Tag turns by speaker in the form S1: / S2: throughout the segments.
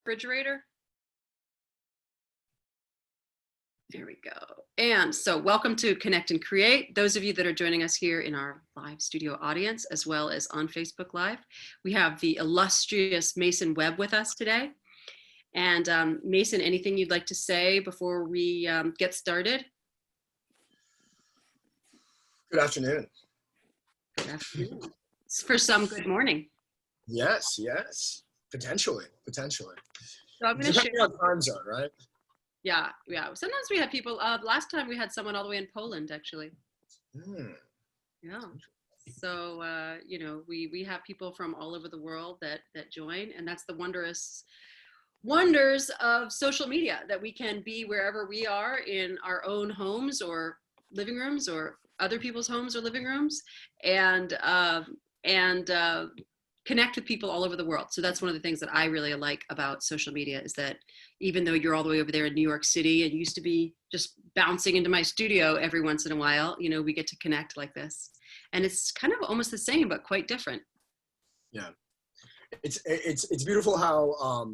S1: refrigerator. There we go. And so welcome to Connect and Create. Those of you that are joining us here in our live studio audience, as well as on Facebook Live, we have the illustrious Mason Webb with us today. And Mason, anything you'd like to say before we get started?
S2: Good afternoon.
S1: Good afternoon. For some, good morning.
S2: Yes. Potentially.
S1: So I'm going to
S2: Depending
S1: share.
S2: on time zone, right?
S1: Yeah. Sometimes we have people. Last time we had someone all the way in Poland, actually. Yeah. So we have people from all over the world that join, and that's the wonders of social media, that we can be wherever we are in our own homes or living rooms or other people's homes or living rooms, and connect with people all over the world. So that's one of the things that I really like about social media, is that even though you're all the way over there in New York City and used to be just bouncing into my studio every once in a while, we get to connect like this. And it's kind of almost the same, but quite different.
S2: Yeah. It's beautiful how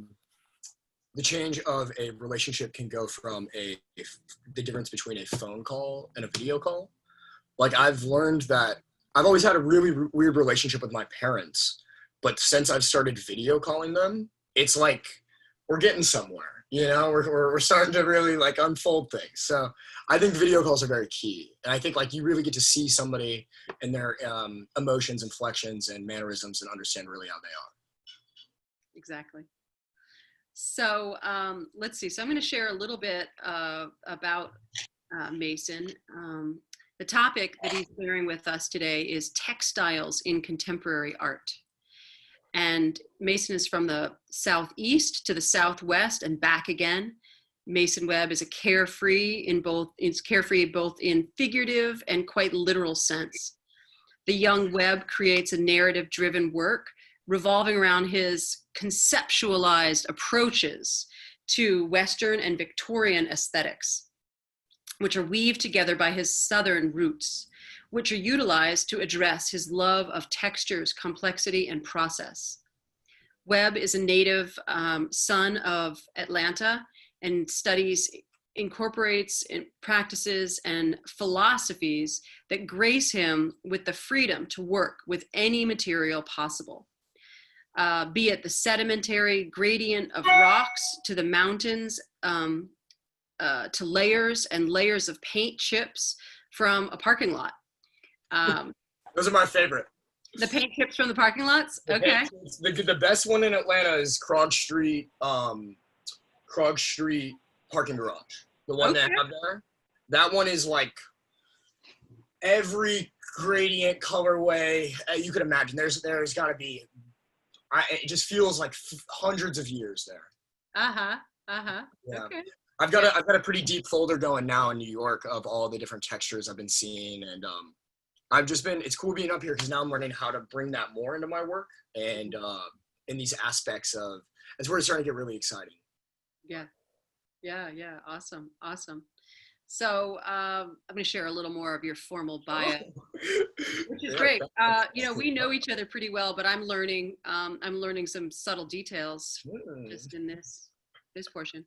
S2: the change of a relationship can go from the difference between a phone call and a video call. Like, I've learned that I've always had a really weird relationship with my parents, but since I've started video calling them, it's like we're getting somewhere. We're starting to really like unfold things. So I think video calls are very key, and I think like you really get to see somebody and their emotions, inflections, and mannerisms, and understand really how they are.
S1: Exactly. So let's see. So I'm going to share a little bit about Mason. The topic that he's sharing with us today is textiles in contemporary art. And Mason is from the southeast to the southwest and back again. Mason Webb is carefree both in figurative and quite literal sense. The young Webb creates a narrative-driven work revolving around his conceptualized approaches to Western and Victorian aesthetics, which are weaved together by his Southern roots, which are utilized to address his love of textures, complexity, and process. Webb is a native son of Atlanta and incorporates practices and philosophies that grace him with the freedom to work with any material possible. Be it the sedimentary gradient of rocks to the mountains, to layers and layers of paint chips from a parking lot.
S2: Those are my favorite.
S1: The paint chips from the parking lots? Okay.
S2: The best one in Atlanta is Krog Street parking garage. The one they have there. That one is like every gradient colorway you could imagine. There's got to be. It just feels like hundreds of years there.
S1: Yeah.
S2: Okay. I've got a pretty deep folder going now in New York of all the different textures I've been seeing, and it's cool being up here because now I'm learning how to bring that more into my work, and in these aspects that's where it's starting to get really exciting.
S1: Yeah. Awesome. So I'm going to share a little more of your formal bio, which is great. We know each other pretty well, but I'm learning some subtle details just in this portion.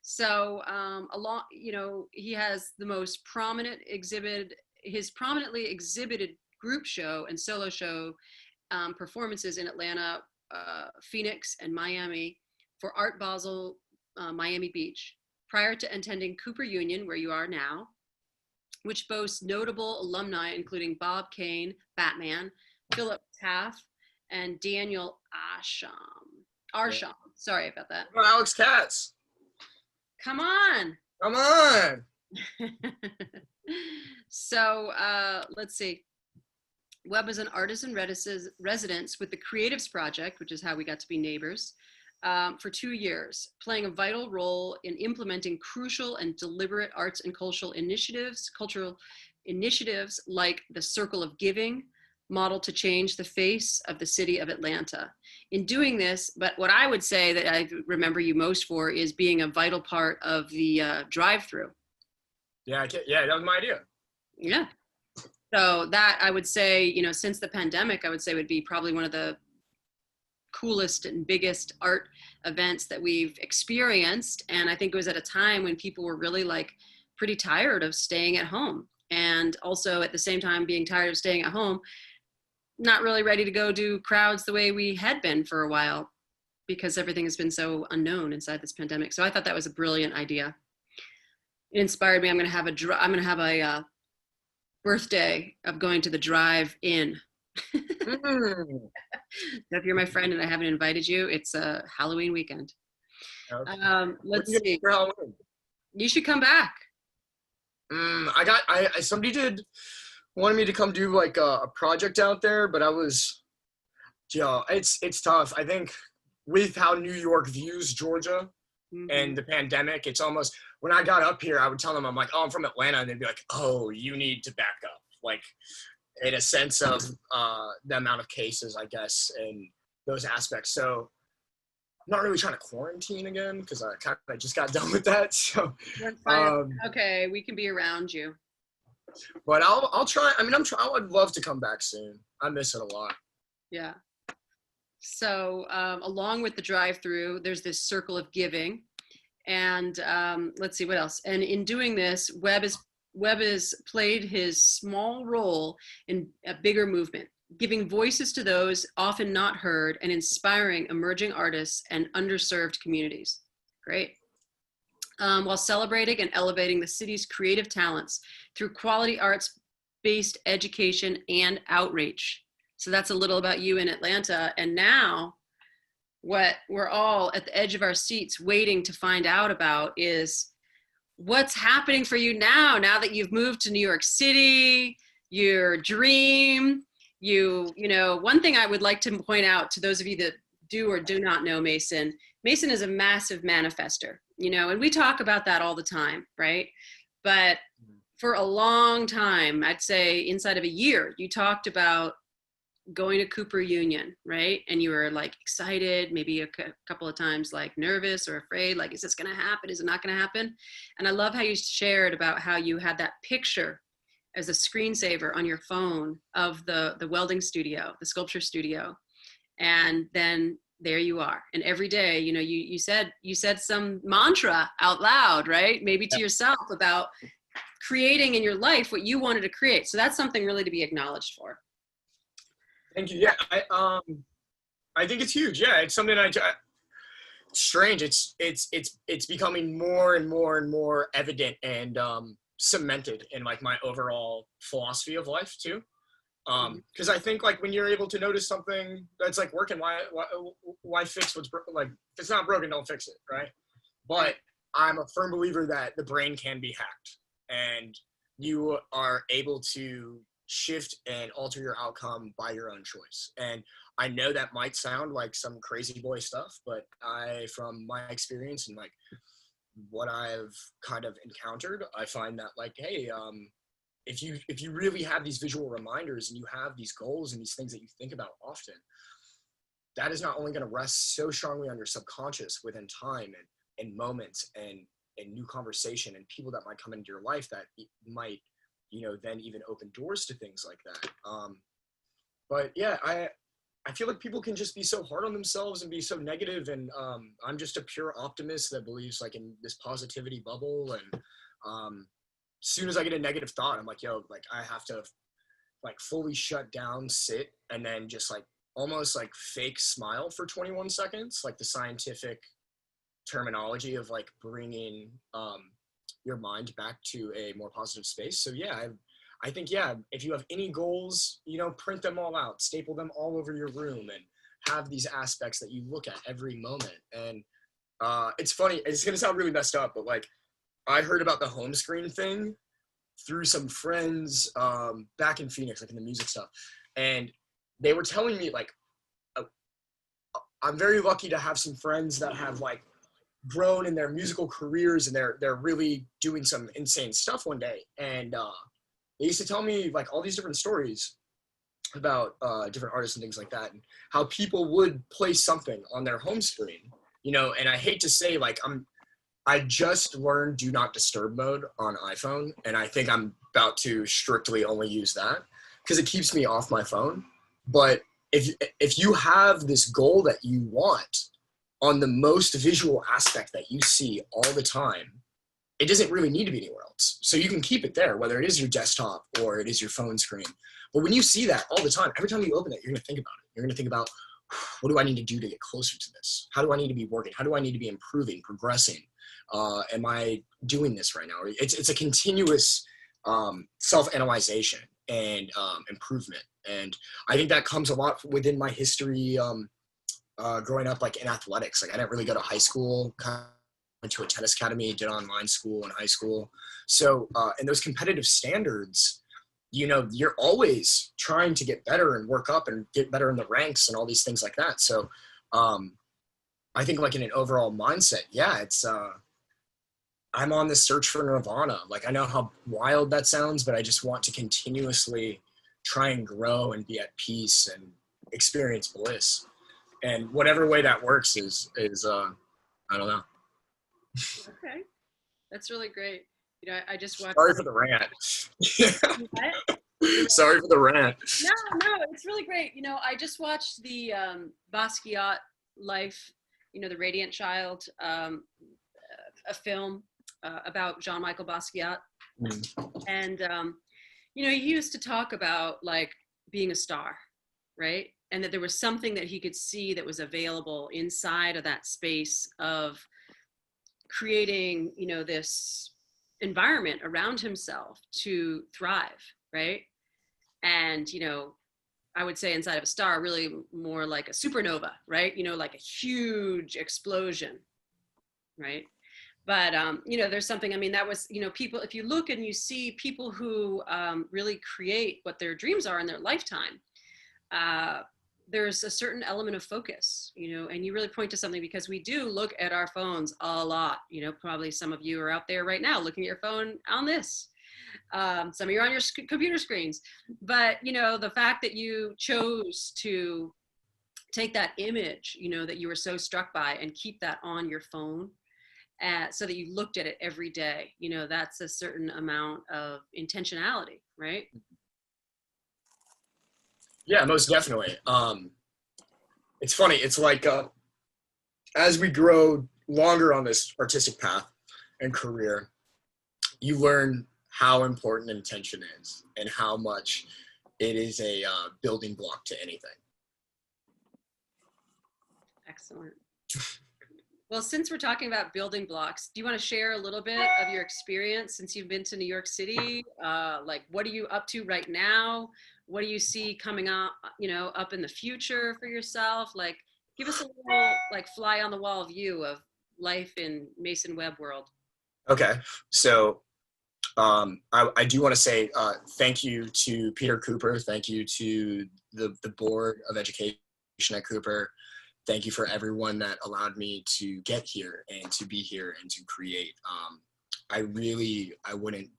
S1: So he has the most prominently exhibited group show and solo show performances in Atlanta, Phoenix, and Miami for Art Basel, Miami Beach, prior to attending Cooper Union, where you are now, which boasts notable alumni including Bob Kane, Batman, Philip Taft, and Daniel Arsham. Sorry about that.
S2: Oh, Alex Katz.
S1: Come on. So let's see. Webb is an artist in residence with the Creatives Project, which is how we got to be neighbors, for 2 years, playing a vital role in implementing crucial and deliberate arts and cultural initiatives like the Circle of Giving, model to change the face of the city of Atlanta. In doing this, but what I would say that I remember you most for is being a vital part of the drive-through.
S2: Yeah, that was my idea.
S1: Yeah. So that I would say, since the pandemic, I would say would be probably one of the coolest and biggest art events that we've experienced. And I think it was at a time when people were really like pretty tired of staying at home. And also at the same time being tired of staying at home, not really ready to go do crowds the way we had been for a while because everything has been so unknown inside this pandemic. So I thought that was a brilliant idea. It inspired me. I'm going to have a birthday of going to the drive-in.
S2: Mm.
S1: So if you're my friend and I haven't invited you, it's a Halloween weekend.
S2: Okay.
S1: Let's
S2: What are you gonna
S1: see.
S2: do for Halloween?
S1: You should come back.
S2: Somebody wanted me to come do like a project out there, but it's tough. I think with how New York views Georgia and the pandemic, it's almost, when I got up here, I would tell them, I'm like, oh, I'm from Atlanta. And they'd be like, oh, you need to back up. Like, in a sense of the amount of cases, I guess, and those aspects. So I'm not really trying to quarantine again because I kind of just got done with that. So,
S1: Okay, we can be around you.
S2: but I'll try. I mean, I would love to come back soon. I miss it a lot.
S1: Yeah. So along with the drive-through, there's this circle of giving. And let's see what else. And in doing this, Webb has played his small role in a bigger movement, giving voices to those often not heard and inspiring emerging artists and underserved communities. Great. While celebrating and elevating the city's creative talents through quality arts-based education and outreach. So that's a little about you in Atlanta. And now what we're all at the edge of our seats waiting to find out about is what's happening for you now that you've moved to New York City, your dream. You know, one thing I would like to point out to those of you that do or do not know Mason is a massive manifester, you know, and we talk about that all the time, right? But for a long time, I'd say inside of a year, you talked about going to Cooper Union, right? And you were like excited, maybe a couple of times like nervous or afraid, like, is this going to happen? Is it not going to happen? And I love how you shared about how you had that picture as a screensaver on your phone of the welding studio, the sculpture studio. And then there you are. And every day, you know, you said some mantra out loud, right? Maybe to yourself about creating in your life what you wanted to create. So that's something really to be acknowledged for.
S2: Thank you. Yeah, I think it's huge. Yeah, it's something it's strange. It's becoming more and more and more evident and cemented in like my overall philosophy of life too. Because I think like when you're able to notice something that's like working, why fix what's like, if it's not broken, don't fix it, right? But I'm a firm believer that the brain can be hacked, and you are able to shift and alter your outcome by your own choice. And I know that might sound like some crazy boy stuff, but from my experience and like what I've kind of encountered, I find that like, hey, if you really have these visual reminders and you have these goals and these things that you think about often, that is not only going to rest so strongly on your subconscious within time and moments and new conversation and people that might come into your life that might, you know, then even open doors to things like that. But yeah, I feel like people can just be so hard on themselves and be so negative, and I'm just a pure optimist that believes like in this positivity bubble. And as soon as I get a negative thought, I'm like, yo, like I have to like fully shut down, sit, and then just like almost like fake smile for 21 seconds, like the scientific terminology of like bringing your mind back to a more positive space. So yeah, I think, yeah, if you have any goals, you know, print them all out, staple them all over your room, and have these aspects that you look at every moment. And it's funny, it's gonna sound really messed up, but like I heard about the home screen thing through some friends back in Phoenix, like in the music stuff. And they were telling me like, I'm very lucky to have some friends that have like grown in their musical careers, and they're really doing some insane stuff one day. And they used to tell me like all these different stories about different artists and things like that, and how people would place something on their home screen, you know. And I hate to say, like I just learned do not disturb mode on iPhone, and I think I'm about to strictly only use that because it keeps me off my phone. But if you have this goal that you want on the most visual aspect that you see all the time, it doesn't really need to be anywhere else. So you can keep it there, whether it is your desktop or it is your phone screen. But when you see that all the time, every time you open it, you're going to think about it. You're going to think about, what do I need to do to get closer to this? How do I need to be working? How do I need to be improving, progressing? Am I doing this right now? It's a continuous self-analyzation and improvement. And I think that comes a lot within my history growing up, like in athletics. Like I didn't really go to high school, kind of went to a tennis academy, did online school in high school. So in those competitive standards, you know, you're always trying to get better and work up and get better in the ranks and all these things like that. So I think like in an overall mindset, yeah, it's I'm on this search for nirvana. Like I know how wild that sounds, but I just want to continuously try and grow and be at peace and experience bliss. And whatever way that works is I don't know.
S1: Okay, that's really great. You know, I just watched.
S2: Sorry for the rant.
S1: What?
S2: Sorry for the rant.
S1: No, it's really great. You know, I just watched the Basquiat Life, you know, the Radiant Child, a film about Jean-Michel Basquiat. And, you know, he used to talk about like being a star, right? And that there was something that he could see that was available inside of that space of creating, you know, this environment around himself to thrive, right? And, you know, I would say inside of a star, really more like a supernova, right? You know, like a huge explosion, right? But, you know, there's something, I mean, that was, you know, people, if you look and you see people who really create what their dreams are in their lifetime, there's a certain element of focus, you know, and you really point to something because we do look at our phones a lot. You know, probably some of you are out there right now looking at your phone on this. Some of you are on your computer screens. But, you know, the fact that you chose to take that image, you know, that you were so struck by and keep that on your phone so that you looked at it every day, you know, that's a certain amount of intentionality, right?
S2: Yeah, most definitely. It's funny. It's like as we grow longer on this artistic path and career, you learn how important intention is and how much it is a building block to anything.
S1: Excellent. Well, since we're talking about building blocks, do you want to share a little bit of your experience since you've been to New York City? Like, what are you up to right now? What do you see coming up, you know, up in the future for yourself? Like, give us a little, like, fly on the wall view of life in Mason Webb world.
S2: Okay, so I do want to say thank you to Peter Cooper. Thank you to the Board of Education at Cooper. Thank you for everyone that allowed me to get here and to be here and to create. I wouldn't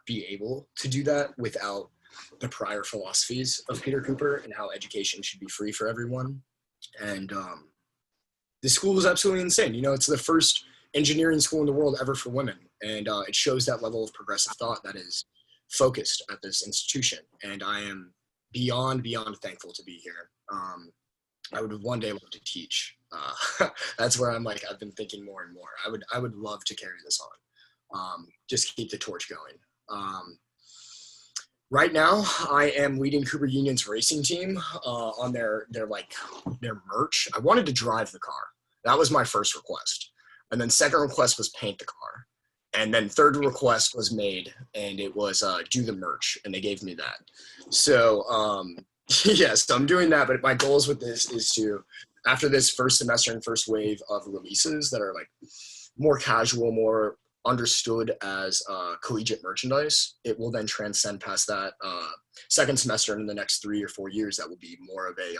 S2: be able to do that without the prior philosophies of Peter Cooper and how education should be free for everyone. And the school is absolutely insane. You know, it's the first engineering school in the world ever for women. And it shows that level of progressive thought that is focused at this institution. And I am beyond thankful to be here. I would one day love to teach. That's where I'm like, I've been thinking more and more. I would love to carry this on. Just keep the torch going. Right now, I am leading Cooper Union's racing team on their merch. I wanted to drive the car. That was my first request. And then second request was paint the car. And then third request was made, and it was do the merch, and they gave me that. So yes, I'm doing that, but my goals with this is to, after this first semester and first wave of releases that are like more casual, more understood as collegiate merchandise, it will then transcend past that second semester and in the next 3 or 4 years, that will be more of a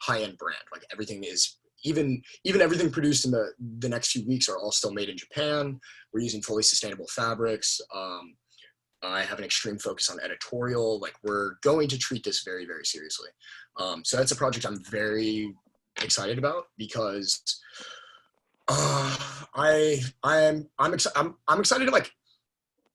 S2: high-end brand. Like everything is, even everything produced in the next few weeks are all still made in Japan. We're using fully sustainable fabrics. I have an extreme focus on editorial. Like we're going to treat this very, very seriously. So that's a project I'm very excited about because I'm excited to like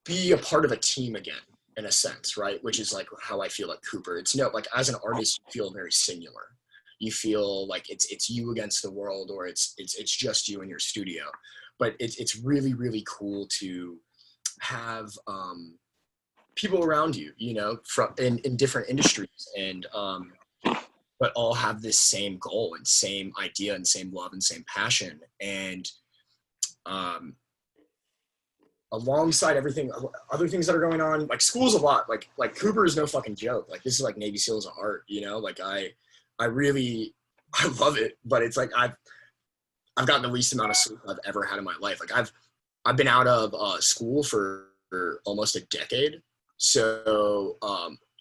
S2: be a part of a team again. in a sense, right? Which is like how I feel at Cooper. It's no, like as an artist, you feel very singular. You feel like it's you against the world, or it's just you in your studio. But it's really, really cool to have people around you, you know, from in different industries, and but all have this same goal and same idea and same love and same passion. And um, alongside everything, other things that are going on, like school's a lot. Like Cooper is no fucking joke. Like this is like Navy SEALs of art, you know. Like I really, I love it, but it's like I've gotten the least amount of sleep I've ever had in my life. Like I've been out of school for almost a decade, so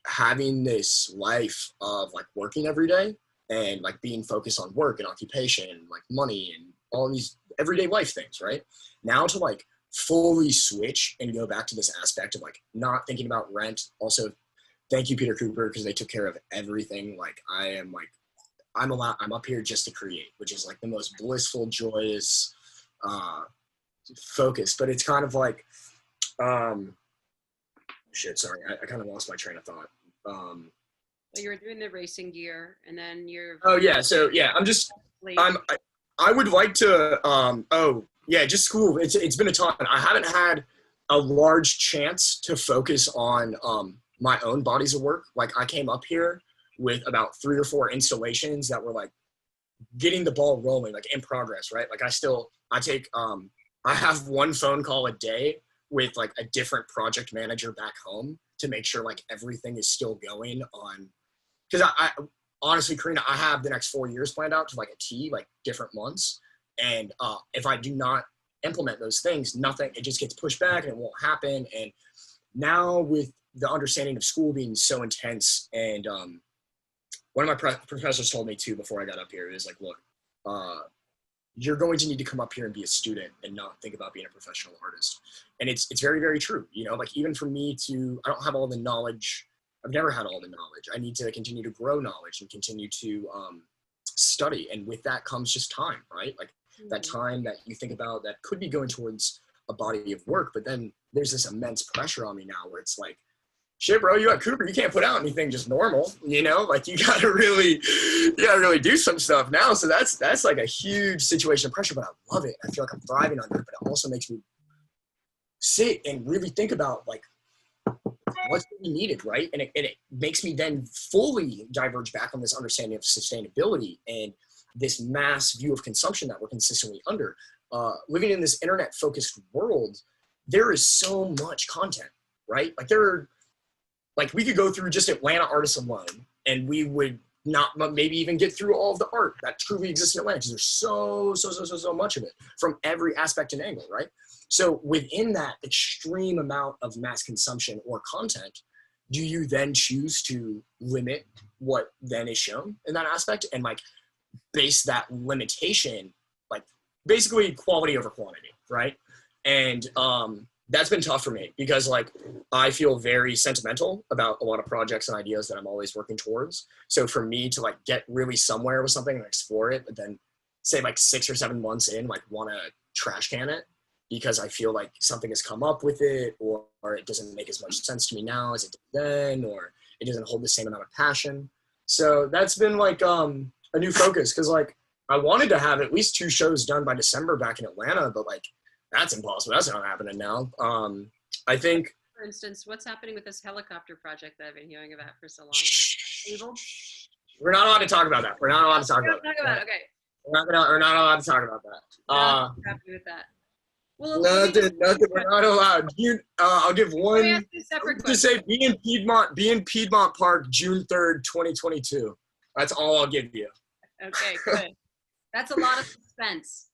S2: having this life of like working every day and like being focused on work and occupation and like money and all these everyday life things, right? Now to like fully switch and go back to this aspect of like not thinking about rent. Also, thank you, Peter Cooper, because they took care of everything. Like I'm up here just to create, which is like the most blissful, joyous focus. But it's kind of like shit, sorry, I kind of lost my train of thought.
S1: Well, you were doing the racing gear, and then you're.
S2: Oh yeah, so yeah, I would like to oh yeah, just school. It's been a ton. I haven't had a large chance to focus on my own bodies of work. Like I came up here with about 3 or 4 installations that were like getting the ball rolling, like in progress, right? Like I take I have 1 phone call a day with like a different project manager back home to make sure like everything is still going on. Because I honestly, Karina, I have the next 4 years planned out to like a T, like different months. And if I do not implement those things, nothing, it just gets pushed back and it won't happen. And now with the understanding of school being so intense, and one of my professors told me too before I got up here, is like, look, you're going to need to come up here and be a student and not think about being a professional artist. And it's very, very true. You know, like even for me I don't have all the knowledge. I've never had all the knowledge. I need to continue to grow knowledge and continue to study. And with that comes just time, right? Like that time that you think about that could be going towards a body of work, but then there's this immense pressure on me now where it's like, shit, bro, you at Cooper, you can't put out anything just normal, you know? Like you gotta really do some stuff now. So that's like a huge situation of pressure, but I love it. I feel like I'm thriving under it, but it also makes me sit and really think about like what's really needed, right? And it makes me then fully diverge back on this understanding of sustainability and this mass view of consumption that we're consistently under. Living in this internet-focused world, there is so much content, right? Like we could go through just Atlanta artists alone, and we would not maybe even get through all of the art that truly exists in Atlanta, because there's so much of it from every aspect and angle, right? So within that extreme amount of mass consumption or content, do you then choose to limit what then is shown in that aspect and like base that limitation, like basically quality over quantity, right? And that's been tough for me because like I feel very sentimental about a lot of projects and ideas that I'm always working towards. So for me to like get really somewhere with something and explore it, but then say like 6 or 7 months in, like want to trash can it because I feel like something has come up with it, or it doesn't make as much sense to me now as it did then, or it doesn't hold the same amount of passion. So that's been like a new focus, because like I wanted to have at least 2 shows done by December back in Atlanta, but like that's impossible. That's not happening now. I think,
S1: For instance, what's happening with this helicopter project that I've been hearing about for so long? Able?
S2: we're not allowed to talk about that. We're not allowed to talk about that.
S1: Okay.
S2: We're not allowed to talk about that.
S1: Happy with that. Well,
S2: Nothing. We're not allowed. I'll give one.
S1: Let me ask you a separate
S2: Just
S1: question.
S2: say be in Piedmont Park, June 3rd, 2022. That's all I'll give you.
S1: Okay, good. That's a lot of suspense.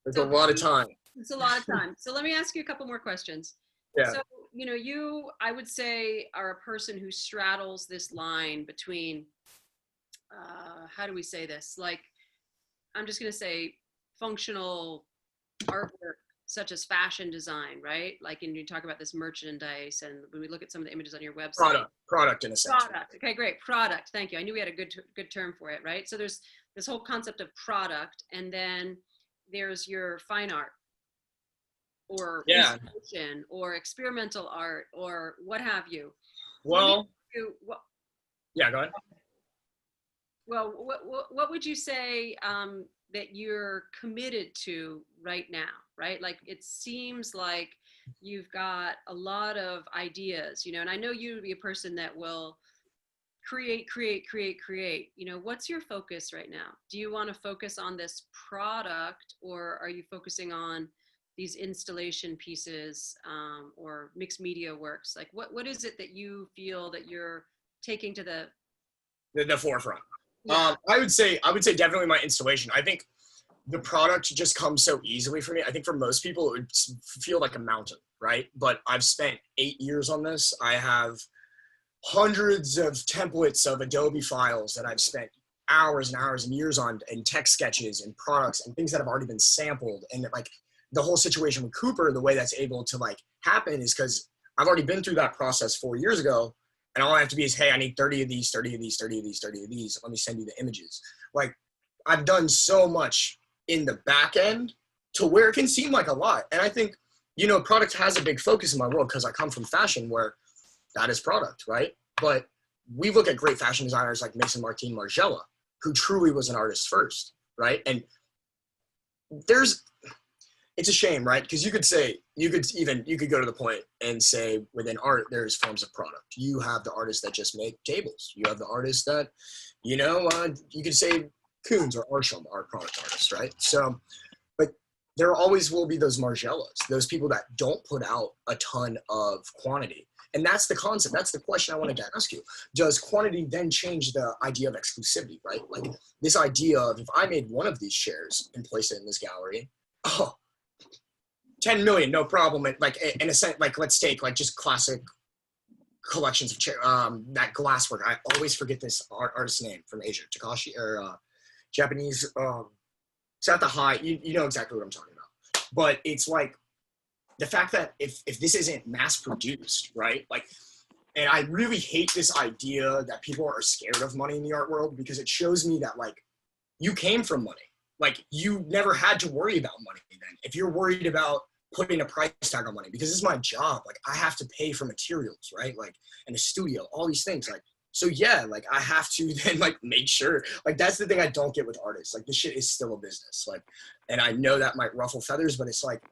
S2: It's a lot of time.
S1: It's a lot of time. So let me ask you a couple more questions.
S2: Yeah.
S1: So, you, I would say, are a person who straddles this line between, how do we say this? Like, I'm just going to say functional artwork, such as fashion design, right? Like, and you talk about this merchandise, and when we look at some of the images on your website.
S2: Product in a sense.
S1: Product. Okay, great. Product. Thank you. I knew we had a good term for it, right? So there's this whole concept of product, and then there's your fine art. or
S2: Yeah.
S1: installation or experimental art or what have you.
S2: Well,
S1: What,
S2: yeah, go ahead.
S1: well, what would you say that you're committed to right now, right? Like it seems like you've got a lot of ideas, you know, and I know you to be a person that will create. You know, what's your focus right now? Do you want to focus on this product, or are you focusing on these installation pieces or mixed media works? Like what is it that you feel that you're taking to
S2: The forefront.
S1: yeah.
S2: I would say definitely my installation. I think the product just comes so easily for me. I think for most people, it would feel like a mountain, right? But I've spent 8 years on this. I have hundreds of templates of Adobe files that I've spent hours and hours and years on, and text sketches and products and things that have already been sampled. And like the whole situation with Cooper, the way that's able to like happen is because I've already been through that process 4 years ago. And all I have to be is, hey, I need 30 of these, 30 of these, 30 of these, 30 of these. Let me send you the images. Like I've done so much in the back end to where it can seem like a lot. And I think, product has a big focus in my world because I come from fashion where that is product, right? But we look at great fashion designers like Mason Martin Margiela, who truly was an artist first, right? And it's a shame, right? Because you could go to the point and say within art, there's forms of product. You have the artists that just make tables. You have the artists that, you could say Koons or Arsham are product artists, right? So, but there always will be those Margellas, those people that don't put out a ton of quantity. And that's the concept. That's the question I wanted to ask you. Does quantity then change the idea of exclusivity, right? Like this idea of if I made one of these chairs and placed it in this gallery, 10 million, no problem. Like in a sense, like let's take like just classic collections of chair, that glasswork. I always forget this artist's name from Asia, Takashi, or Japanese. It's at the high. You know exactly what I'm talking about. But it's like the fact that if this isn't mass produced, right? Like, and I really hate this idea that people are scared of money in the art world because it shows me that like you came from money. Like you never had to worry about money then. If you're worried about putting a price tag on money, because this is my job, like I have to pay for materials, right? Like in a studio, all these things. Like, so yeah, like I have to then like make sure, like that's the thing I don't get with artists. Like this shit is still a business. Like, and I know that might ruffle feathers, but it's like,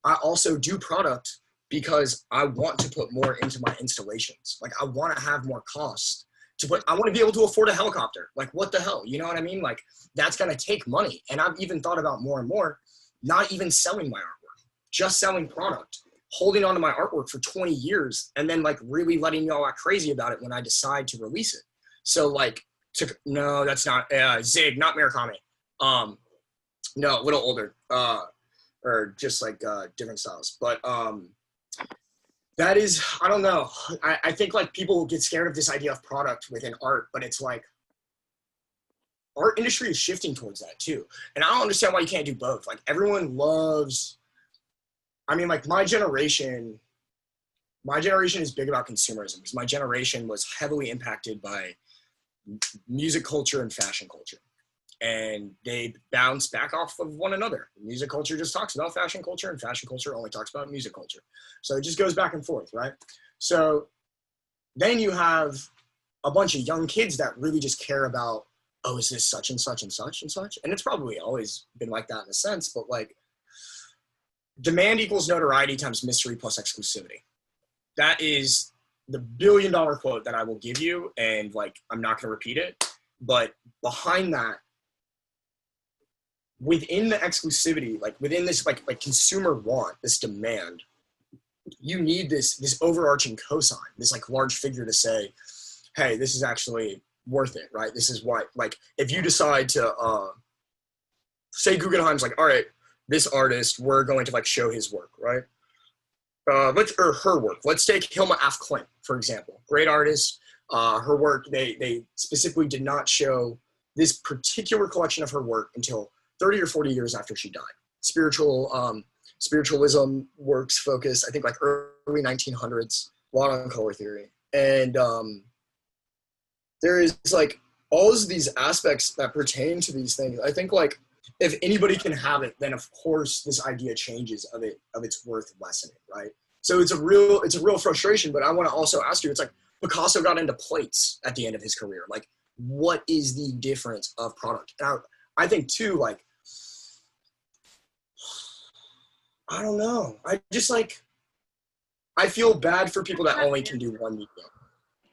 S2: I also do product because I want to put more into my installations. Like I want to have more cost I want to be able to afford a helicopter. Like what the hell, you know what I mean? Like that's going to take money. And I've even thought about more and more, not even selling my artwork, just selling product, holding onto my artwork for 20 years and then like really letting y'all act crazy about it when I decide to release it. So like, no, that's not, Zig, not Murakami. No, a little older, or just like different styles. But that is, I don't know. I think like people get scared of this idea of product within art, but it's like art industry is shifting towards that too. And I don't understand why you can't do both. Like everyone loves, I mean, like my generation is big about consumerism because my generation was heavily impacted by music culture and fashion culture. And they bounce back off of one another. Music culture just talks about fashion culture and fashion culture only talks about music culture. So it just goes back and forth, right? So then you have a bunch of young kids that really just care about, oh, is this such and such and such and such? And it's probably always been like that in a sense, but like demand equals notoriety times mystery plus exclusivity. That is the billion-dollar quote that I will give you. And like, I'm not going to repeat it, but behind that, within the exclusivity, like within this like consumer want, this demand, you need this overarching cosign, this like large figure to say, hey, this is actually worth it, right? This is what, like if you decide to say Guggenheim's like, all right, this artist, we're going to like show his work, right? Or her work. Let's take Hilma af Klint, for example. Great artist. Her work, they specifically did not show this particular collection of her work until 30 or 40 years after she died. Spiritualism works focus, I think like early 1900s, a lot on color theory. And there is like all of these aspects that pertain to these things. I think like if anybody can have it, then of course this idea changes of its worth lessening, right? So it's a real frustration. But I want to also ask you, it's like Picasso got into plates at the end of his career. Like, what is the difference of product? And I think too, like, I don't know. I just like, I feel bad for people that only can do one medium.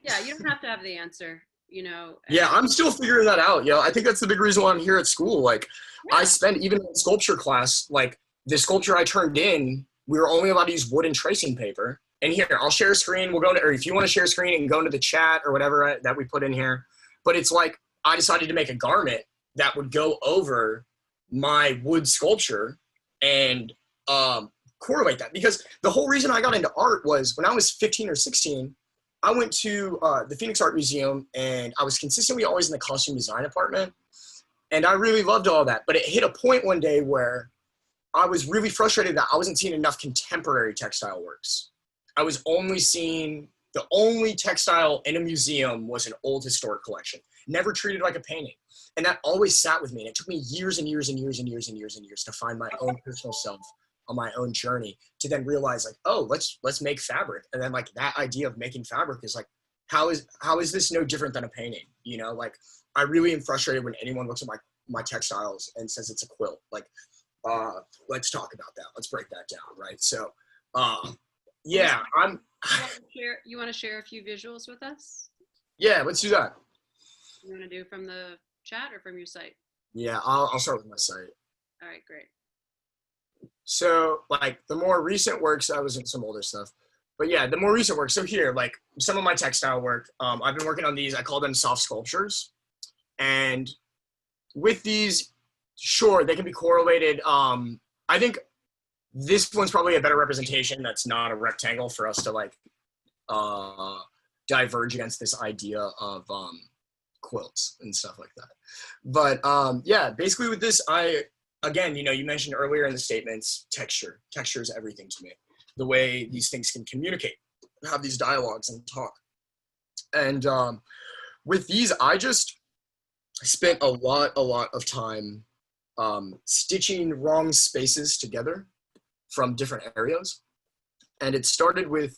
S1: Yeah, you don't have to have the answer, you know.
S2: Yeah, I'm still figuring that out. I think that's the big reason why I'm here at school. Like,
S1: Yeah.
S2: I spent, even in sculpture class, like the sculpture I turned in, we were only allowed to use wood and tracing paper. And here, I'll share a screen. We'll go to, or if you want to share a screen and go into the chat or whatever that we put in here. But it's like, I decided to make a garment that would go over my wood sculpture and correlate that. Because the whole reason I got into art was when I was 15 or 16, I went to the Phoenix Art Museum, and I was consistently always in the costume design department. And I really loved all that. But it hit a point one day where I was really frustrated that I wasn't seeing enough contemporary textile works. I was only seeing, the only textile in a museum was an old historic collection, never treated like a painting. And that always sat with me. And it took me years and years and years and years and years and years to find my own personal self on my own journey, to then realize like, oh, let's make fabric. And then like that idea of making fabric is like, how is this no different than a painting? You know, like I really am frustrated when anyone looks at my textiles and says it's a quilt. Like, let's talk about that. Let's break that down. Right. So, yeah,
S1: You want to share a few visuals with us?
S2: Yeah, let's do that.
S1: You want to do from the chat or from your site?
S2: Yeah, I'll start with my site.
S1: All right, great.
S2: So like the more recent works, I was in some older stuff, but yeah, the more recent work. So here, like some of my textile work, I've been working on these. I call them soft sculptures, and with these, sure, they can be correlated. I think this one's probably a better representation. That's not a rectangle for us to like diverge against this idea of quilts and stuff like that. But yeah, basically with this, again, you know, you mentioned earlier in the statements, texture is everything to me. The way these things can communicate, have these dialogues and talk. And with these, I just spent a lot of time stitching wrong spaces together from different areas. And it started with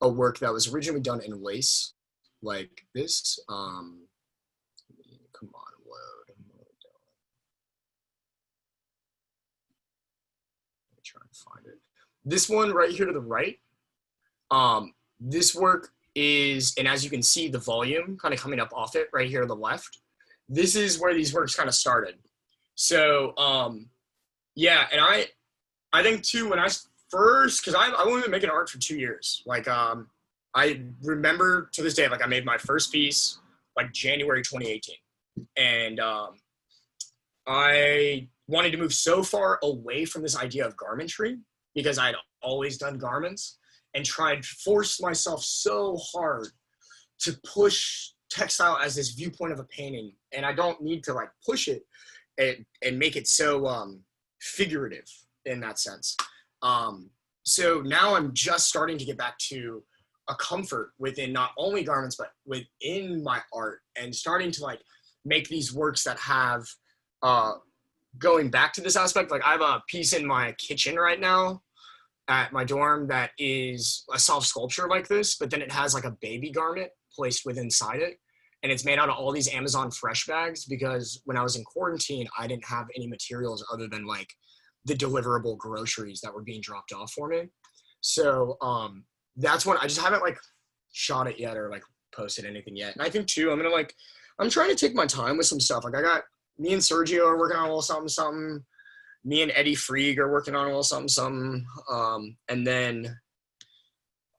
S2: a work that was originally done in lace, like this. Come on, load. Let me try and find it. This one right here to the right, this work is, and as you can see, the volume kind of coming up off it right here to the left. This is where these works kind of started. So, yeah, and I think too, when I first, because I've only been making art for 2 years. Like, I remember to this day, like I made my first piece like January 2018. And I wanted to move so far away from this idea of garmentry because I had always done garments, and forced myself so hard to push textile as this viewpoint of a painting. And I don't need to like push it and make it so figurative in that sense. So now I'm just starting to get back to a comfort within not only garments, but within my art, and starting to like make these works that have going back to this aspect. Like I have a piece in my kitchen right now at my dorm that is a soft sculpture like this, but then it has like a baby garment placed inside it. And it's made out of all these Amazon fresh bags, because when I was in quarantine, I didn't have any materials other than like the deliverable groceries that were being dropped off for me. So that's when I just haven't like shot it yet or like posted anything yet. And I think too, I'm trying to take my time with some stuff. Like me and Sergio are working on a little something. Me and Eddie Frieg are working on a little something. And then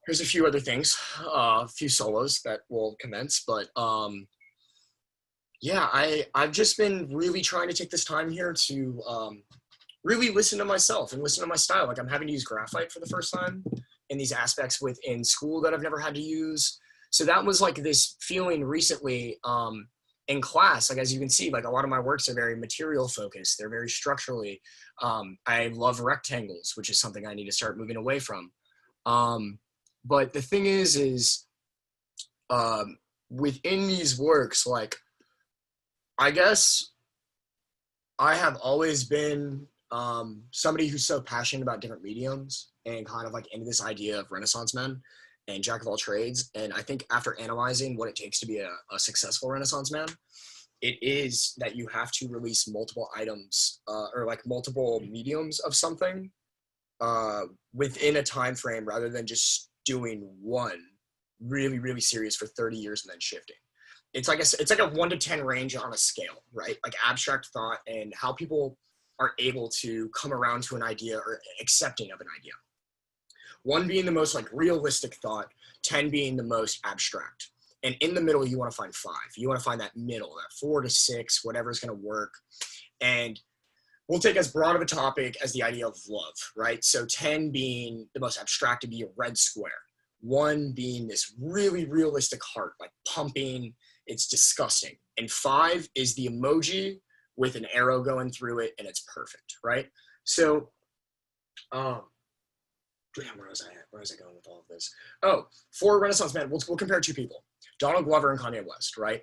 S2: there's a few other things, a few solos that will commence. But yeah, I've just been really trying to take this time here to really listen to myself and listen to my style. Like I'm having to use graphite for the first time in these aspects within school that I've never had to use. So that was like this feeling recently in class. Like, as you can see, like a lot of my works are very material focused. They're very structurally. I love rectangles, which is something I need to start moving away from. But the thing is within these works, like, I guess I have always been somebody who's so passionate about different mediums and kind of like into this idea of Renaissance men and jack of all trades. And I think after analyzing what it takes to be a successful Renaissance man, it is that you have to release multiple items or like multiple mediums of something within a time frame rather than just doing one really, really serious for 30 years and then shifting. It's like a 1 to 10 range on a scale, right? Like abstract thought and how people are able to come around to an idea or accepting of an idea. 1 being the most like realistic thought, 10 being the most abstract. And in the middle, you want to find 5. You want to find that middle, that 4 to 6, whatever's going to work. And we'll take as broad of a topic as the idea of love, right? So 10 being the most abstract to be a red square. 1 being this really realistic heart, like pumping, it's disgusting. And 5 is the emoji with an arrow going through it and it's perfect, right? So, damn, where was I at? Where was I going with all of this? Oh, for Renaissance men, we'll compare 2 people, Donald Glover and Kanye West, right?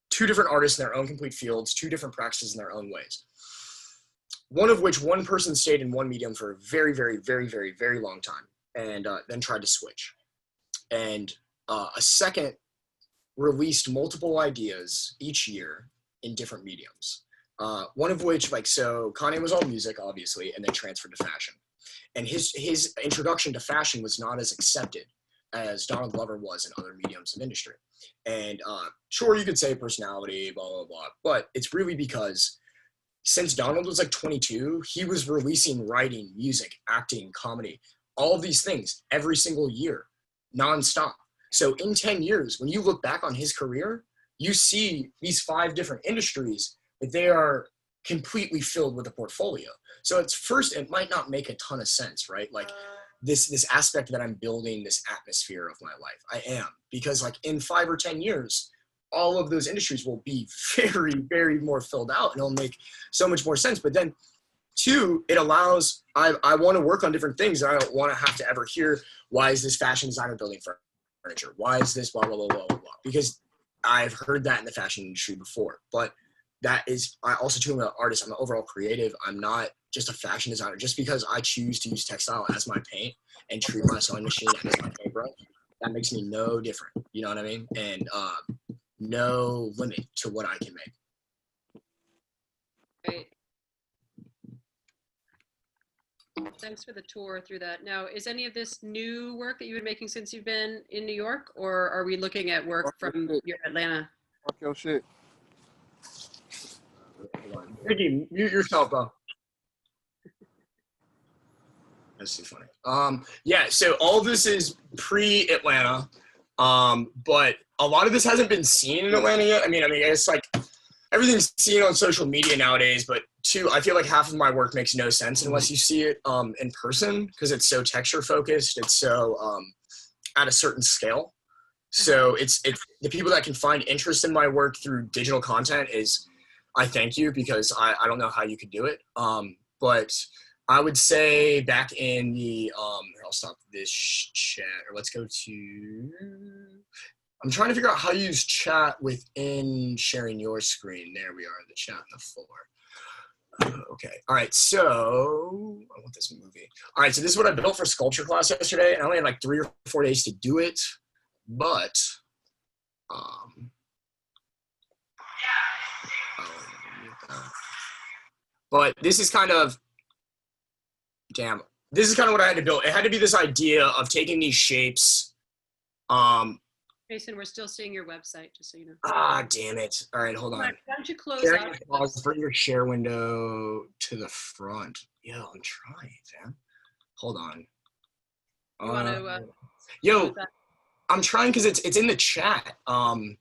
S2: 2 different artists in their own complete fields, 2 different practices in their own ways. One of which one person stayed in one medium for a very, very, very, very, very long time and then tried to switch. And a second released multiple ideas each year in different mediums. One of which, like, so Kanye was all music, obviously, and then transferred to fashion. And his introduction to fashion was not as accepted as Donald Glover was in other mediums of industry. And sure, you could say personality, blah, blah, blah, but it's really because since Donald was like 22, he was releasing writing, music, acting, comedy, all of these things every single year, nonstop. So in 10 years, when you look back on his career, you see these 5 different industries, but they are completely filled with a portfolio. So at first, it might not make a ton of sense, right? Like this aspect that I'm building, this atmosphere of my life, I am. Because like in 5 or 10 years, all of those industries will be very, very more filled out and it'll make so much more sense. But then 2, it allows, I want to work on different things. And I don't want to have to ever hear, why is this fashion designer building furniture? Why is this blah, blah, blah, blah, blah, blah. Because I've heard that in the fashion industry before. But that is, I also too am an artist. I'm an overall creative. I'm not just a fashion designer. Just because I choose to use textile as my paint and treat my sewing machine as my paintbrush, that makes me no different. You know what I mean? And no limit to what I can make.
S1: Great. Thanks for the tour through that. Now, is any of this new work that you've been making since you've been in New York, or are we looking at work from your Atlanta?
S3: Fuck your shit.
S2: Ricky, mute yourself, bro. That's too funny. Yeah, so all of this is pre-Atlanta, but a lot of this hasn't been seen in Atlanta yet. I mean, it's like everything's seen on social media nowadays, but 2, I feel like half of my work makes no sense unless you see it in person because it's so texture focused. It's so at a certain scale. So it's the people that can find interest in my work through digital content is, I thank you because I don't know how you could do it. But I would say back in the, I'll stop this chat or let's go to, I'm trying to figure out how to use chat within sharing your screen. There we are, the chat on the floor. Okay, all right, so I want this movie. All right, so this is what I built for sculpture class yesterday. I only had like 3 or 4 days to do it, but, but this is kind of, this is kind of what I had to build. It had to be this idea of taking these shapes.
S1: Jason, we're still seeing your website, just so you know.
S2: Ah, damn it. All right, hold on.
S1: Why don't you close
S2: Sharing
S1: out?
S2: pause, bring your share window to the front. Yo, I'm trying, fam. Hold on.
S1: You want to,
S2: yo, I'm trying because it's in the chat. Hold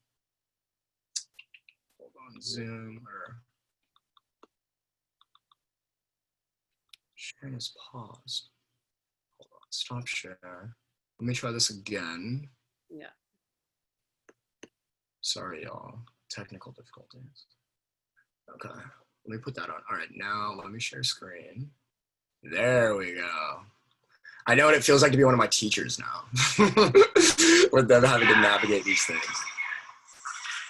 S2: on, Zoom or sharing is paused. Hold on, stop share. Let me try this again.
S1: yeah.
S2: Sorry, y'all. Technical difficulties. Okay, let me put that on. All right, now let me share screen. There we go. I know what it feels like to be one of my teachers now, with them having to navigate these things.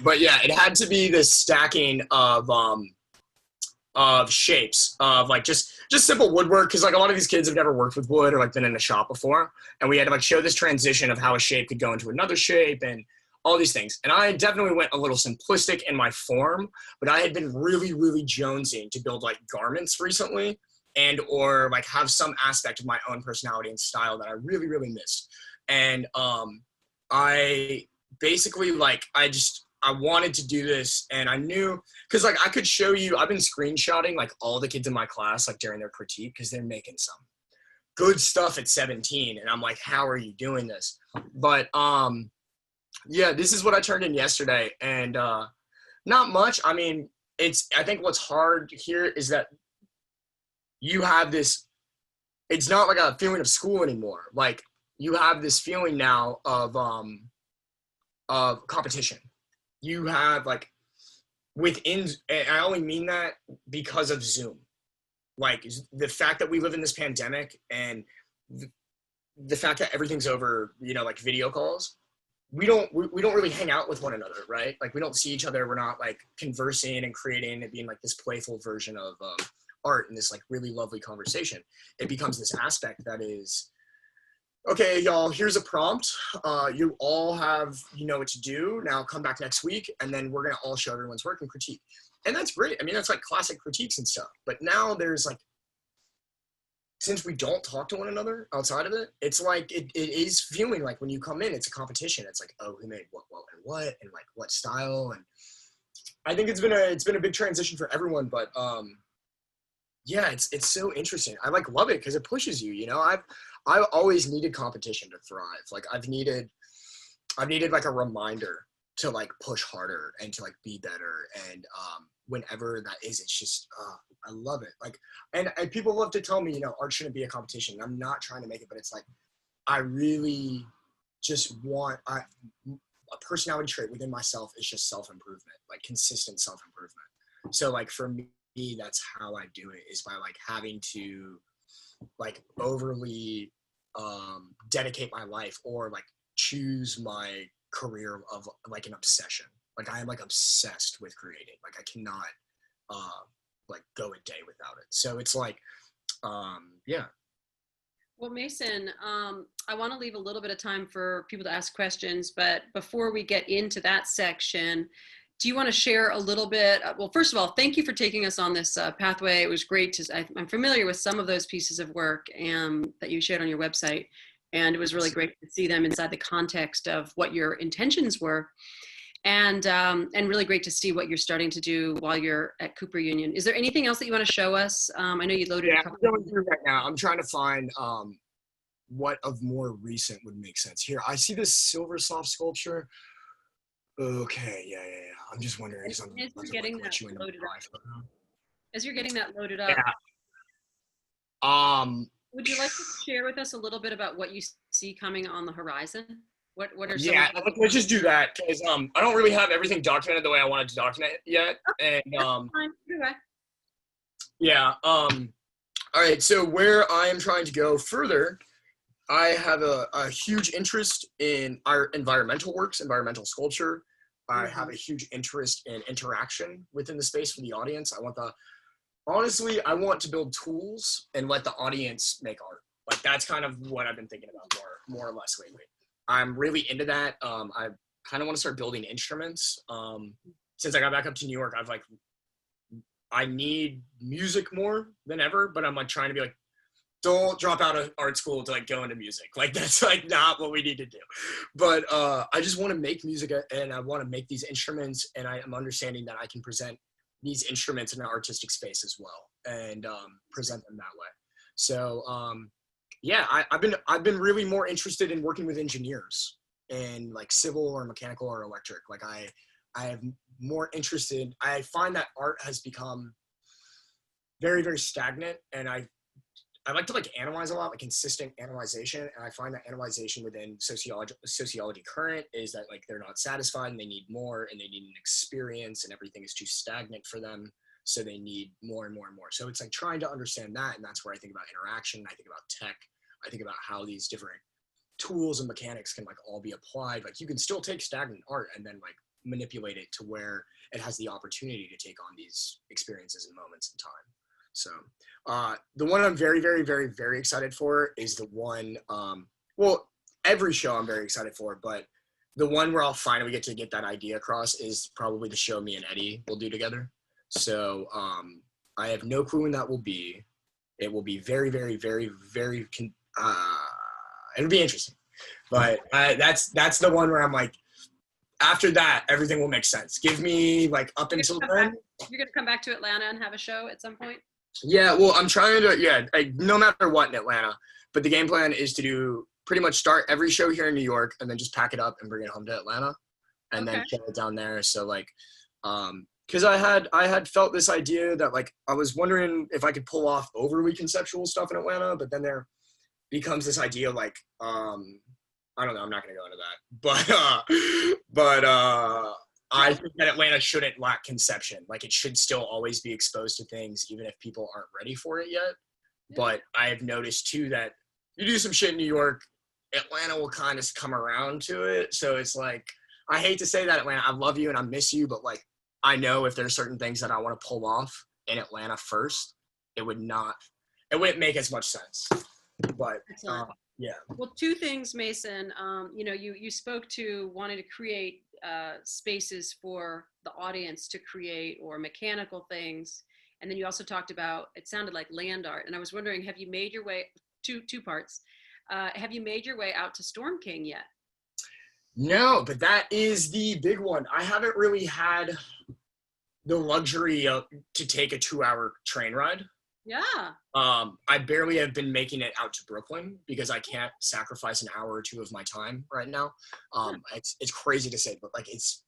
S2: But yeah, it had to be this stacking of of shapes of like just simple woodwork, because like a lot of these kids have never worked with wood or like been in a shop before, and we had to like show this transition of how a shape could go into another shape and all these things. And I definitely went a little simplistic in my form, but I had been really jonesing to build like garments recently, and or like have some aspect of my own personality and style that I really missed. And I basically like I wanted to do this, and I knew, because like I could show you, I've been screenshotting like all the kids in my class like during their critique, because they're making some good stuff at 17, and I'm like, how are you doing this? But yeah, this is what I turned in yesterday, and not much. I mean, I think what's hard here is that you have this, it's not like a feeling of school anymore. Like you have this feeling now of competition. You have like within, and I only mean that because of Zoom. Like the fact that we live in this pandemic, and the fact that everything's over, like video calls, we don't really hang out with one another, right? Like we don't see each other. We're not like conversing and creating and being like this playful version of art and this like really lovely conversation. It becomes this aspect that is, okay, y'all, here's a prompt. You all have, what to do. Now come back next week, and then we're going to all show everyone's work and critique. And that's great. I mean, that's like classic critiques and stuff. But now there's like, since we don't talk to one another outside of it, it's like, it is feeling like when you come in, it's a competition. It's like, oh, who made what, and like what style. And I think it's been a big transition for everyone, but yeah, it's so interesting. I like love it because it pushes you, I've always needed competition to thrive. Like I've needed like a reminder to like push harder and to like be better. And whenever that is, it's just, I love it. Like, and people love to tell me, art shouldn't be a competition. I'm not trying to make it, but it's like, I really just want, a personality trait within myself is just self-improvement, like consistent self-improvement. So like for me, that's how I do it, is by like having to like overly dedicate my life or like choose my career of like an obsession. Like I am like obsessed with creating. Like I cannot like go a day without it. So it's like yeah.
S1: Well, Mason, I want to leave a little bit of time for people to ask questions, but before we get into that section, do you want to share a little bit? Well, first of all, thank you for taking us on this pathway. It was great I'm familiar with some of those pieces of work that you shared on your website, and it was really great to see them inside the context of what your intentions were, and really great to see what you're starting to do while you're at Cooper Union. Is there anything else that you want to show us? I know you loaded a couple.
S2: I'm going through right now. I'm trying to find what of more recent would make sense. Here, I see this silver soft sculpture. Okay, yeah. I'm just wondering.
S1: As you're getting that loaded up. As you're getting that loaded up.
S2: Yeah.
S1: Would you like to share with us a little bit about what you see coming on the horizon? What are some?
S2: Yeah, let's just do that, because I don't really have everything documented the way I wanted to document it yet. And yeah. All right. So where I am trying to go further, I have a huge interest in our environmental works, environmental sculpture. I have a huge interest in interaction within the space for the audience. Honestly, I want to build tools and let the audience make art. Like that's kind of what I've been thinking about more or less lately. I'm really into that. I kind of want to start building instruments. Since I got back up to New York, I need music more than ever, but I'm like trying to be like, don't drop out of art school to like go into music. Like that's like not what we need to do. But I just want to make music, and I want to make these instruments, and I am understanding that I can present these instruments in an artistic space as well, and present them that way. So yeah, I've been really more interested in working with engineers and like civil or mechanical or electric. Like I have more interested. I find that art has become very stagnant, and I like to like analyze a lot, like consistent analyzation. And I find that analyzation within sociology current is that like they're not satisfied and they need more, and they need an experience, and everything is too stagnant for them. So they need more and more and more. So it's like trying to understand that. And that's where I think about interaction. I think about tech. I think about how these different tools and mechanics can like all be applied. Like you can still take stagnant art and then like manipulate it to where it has the opportunity to take on these experiences and moments in time. So the one I'm very, very, very, very excited for is the one, well, every show I'm very excited for, but the one where I'll finally get to get that idea across is probably the show me and Eddie will do together. So I have no clue when that will be. It will be very, very, very, very, it'll be interesting. But that's the one where I'm like, after that, everything will make sense. Give me like up until then.
S1: You're going to come back to Atlanta and have a show at some point?
S2: Yeah, well, I'm trying to, no matter what in Atlanta, but the game plan is to do pretty much start every show here in New York and then just pack it up and bring it home to Atlanta and then show it down there. So like, because I had felt this idea that like, I was wondering if I could pull off overly conceptual stuff in Atlanta, but then there becomes this idea like, I don't know, I'm not going to go into that, but I think that Atlanta shouldn't lack conception. Like it should still always be exposed to things, even if people aren't ready for it yet. Yeah. But I have noticed too that you do some shit in New York, Atlanta will kind of come around to it. So it's like, I hate to say that, Atlanta, I love you and I miss you, but like, I know if there's certain things that I want to pull off in Atlanta first, it wouldn't make as much sense. But yeah.
S1: Well, two things, Mason. You spoke to wanting to create spaces for the audience to create or mechanical things. And then you also talked about, it sounded like land art. And I was wondering, have you made your way, two parts, have you made your way out to Storm King yet?
S2: No, but that is the big one. I haven't really had the luxury to take a 2-hour train ride.
S1: Yeah.
S2: I barely have been making it out to Brooklyn because I can't sacrifice an hour or two of my time right now. It's crazy to say, but like it's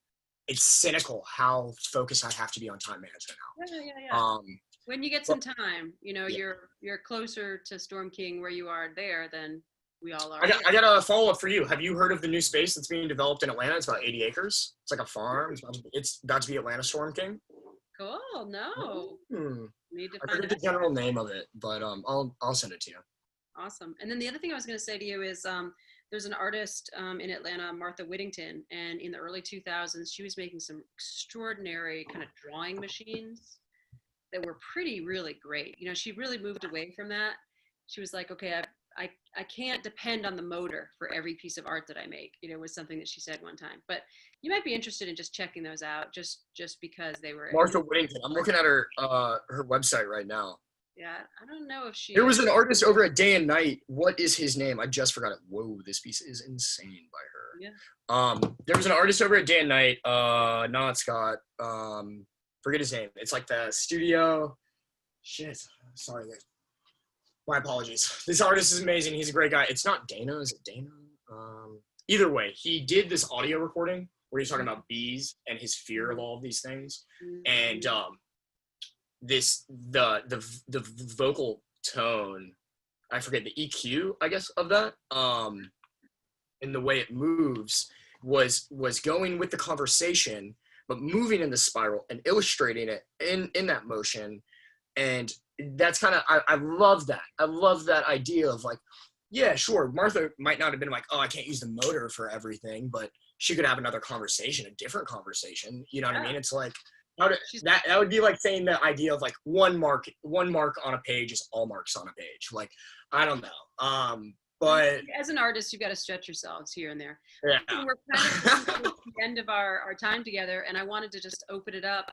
S2: cynical how focused I have to be on time management now.
S1: Yeah. When you get some time, you're closer to Storm King where you are there than we all are.
S2: I got a follow up for you. Have you heard of the new space that's being developed in Atlanta? It's about 80 acres. It's like a farm. It's about to be Atlanta Storm King.
S1: Cool. No. Need to
S2: I
S1: find
S2: forget the general name of it, but I'll send it to you.
S1: Awesome. And then the other thing I was going to say to you is there's an artist in Atlanta, Martha Whittington, and in the early 2000s, she was making some extraordinary kind of drawing machines that were really great. She really moved away from that. She was like, okay, I can't depend on the motor for every piece of art that I make, was something that she said one time. But you might be interested in just checking those out just because they were.
S2: Martha Whittington. I'm looking at her website right now.
S1: Yeah, I don't know if she.
S2: There was an artist over at Day and Night. What is his name? I just forgot it. Whoa, this piece is insane by her.
S1: Yeah.
S2: There was an artist over at Day and Night, not Scott. Forget his name. It's like the studio. Shit. Sorry. My apologies. This artist is amazing. He's a great guy. It's not Dana. Is it Dana? Either way, he did this audio recording where he's talking about bees and his fear of all of these things. And the vocal tone, I forget the EQ, I guess, of that, and the way it moves was going with the conversation, but moving in the spiral and illustrating it in that motion. And that's kind of, I love that. I love that idea of like, yeah, sure, Martha might not have been like, oh, I can't use the motor for everything, but she could have another conversation, a different conversation. You know what I mean? It's like, that would be like saying the idea of like one mark on a page is all marks on a page. Like, I don't know. But
S1: as an artist, you've got to stretch yourselves here and there.
S2: Yeah.
S1: We're kind of at the end of our time together, and I wanted to just open it up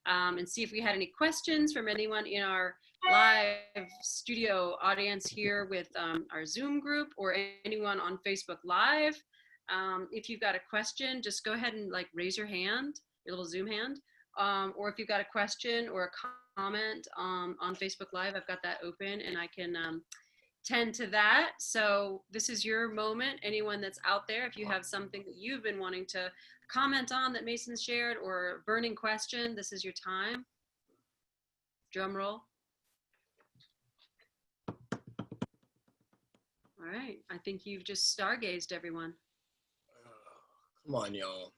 S1: and see if we had any questions from anyone in our live studio audience here with our Zoom group or anyone on Facebook Live. If you've got a question, just go ahead and like raise your hand, your little Zoom hand. Or if you've got a question or a comment on Facebook Live, I've got that open and I can tend to that. So this is your moment. Anyone that's out there, if you have something that you've been wanting to comment on that Mason shared or a burning question, this is your time. Drum roll. All right. I think you've just stargazed everyone.
S2: Come on, y'all.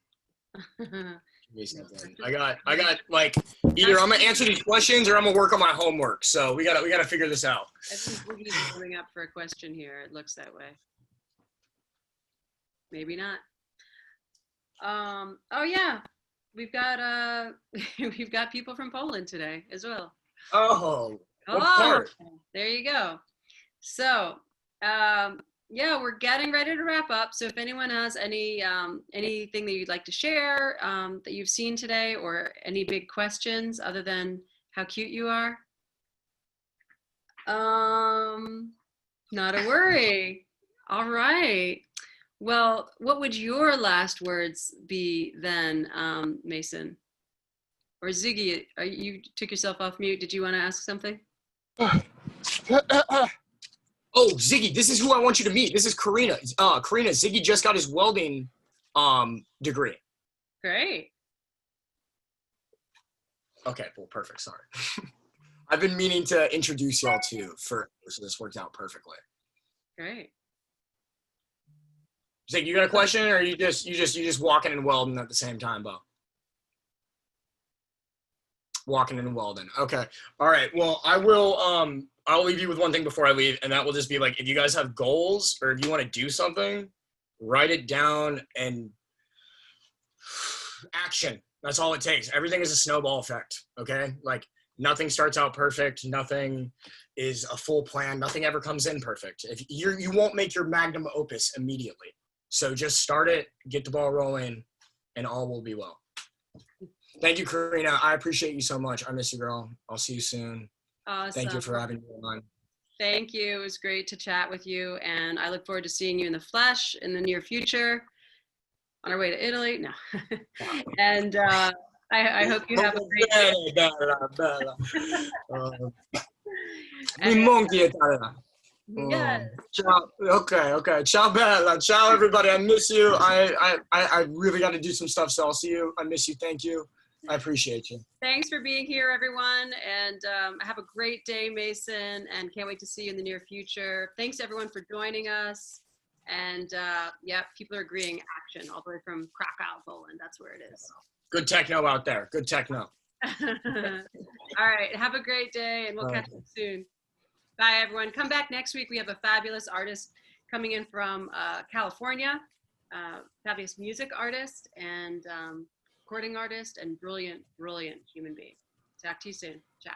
S2: I got like either I'm gonna answer these questions or I'm gonna work on my homework. So we gotta figure this out.
S1: I think Boogie's coming up for a question here. It looks that way. Maybe not. Oh yeah, we've got we've got people from Poland today as well.
S2: Oh, what
S1: Oh,
S2: part?
S1: there you go. So, yeah, we're getting ready to wrap up. So if anyone has anything that you'd like to share that you've seen today, or any big questions other than how cute you are, not a worry. All right. Well, what would your last words be then, Mason? Or Ziggy, you took yourself off mute. Did you want to ask something?
S2: Oh, Ziggy, this is who I want you to meet. This is Karina. Karina, Ziggy just got his welding degree.
S1: Great.
S2: Okay, well, perfect. Sorry. I've been meaning to introduce y'all to for so this worked out perfectly.
S1: Great.
S2: Ziggy, you got a question, or you just walking and welding at the same time, Bo? Walking and welding. Okay. All right. Well, I'll leave you with one thing before I leave, and that will just be like, if you guys have goals or if you want to do something, write it down and action. That's all it takes. Everything is a snowball effect. Okay. Like nothing starts out perfect. Nothing is a full plan. Nothing ever comes in perfect. If you won't make your magnum opus immediately. So just start it, get the ball rolling, and all will be well. Thank you, Karina. I appreciate you so much. I miss you, girl. I'll see you soon.
S1: Awesome.
S2: Thank you for having me on.
S1: Thank you. It was great to chat with you, and I look forward to seeing you in the flesh in the near future on our way to Italy. No. And I hope you have a great day.
S2: Bella, bella.
S1: And,
S2: monkey Italiana.
S1: yes.
S2: Ciao. Okay. Ciao, Bella. Ciao, everybody. I miss you. I really got to do some stuff, so I'll see you. I miss you. Thank you. I appreciate you.
S1: Thanks for being here, everyone. And have a great day, Mason. And can't wait to see you in the near future. Thanks, everyone, for joining us. And yeah, people are agreeing action all the way from Krakow, Poland. That's where it is.
S2: Good techno out there. Good techno.
S1: All right. Have a great day, and we'll catch you soon. Bye, everyone. Come back next week. We have a fabulous artist coming in from California, fabulous music artist and recording artist, and brilliant, brilliant human being. Talk to you soon. Ciao.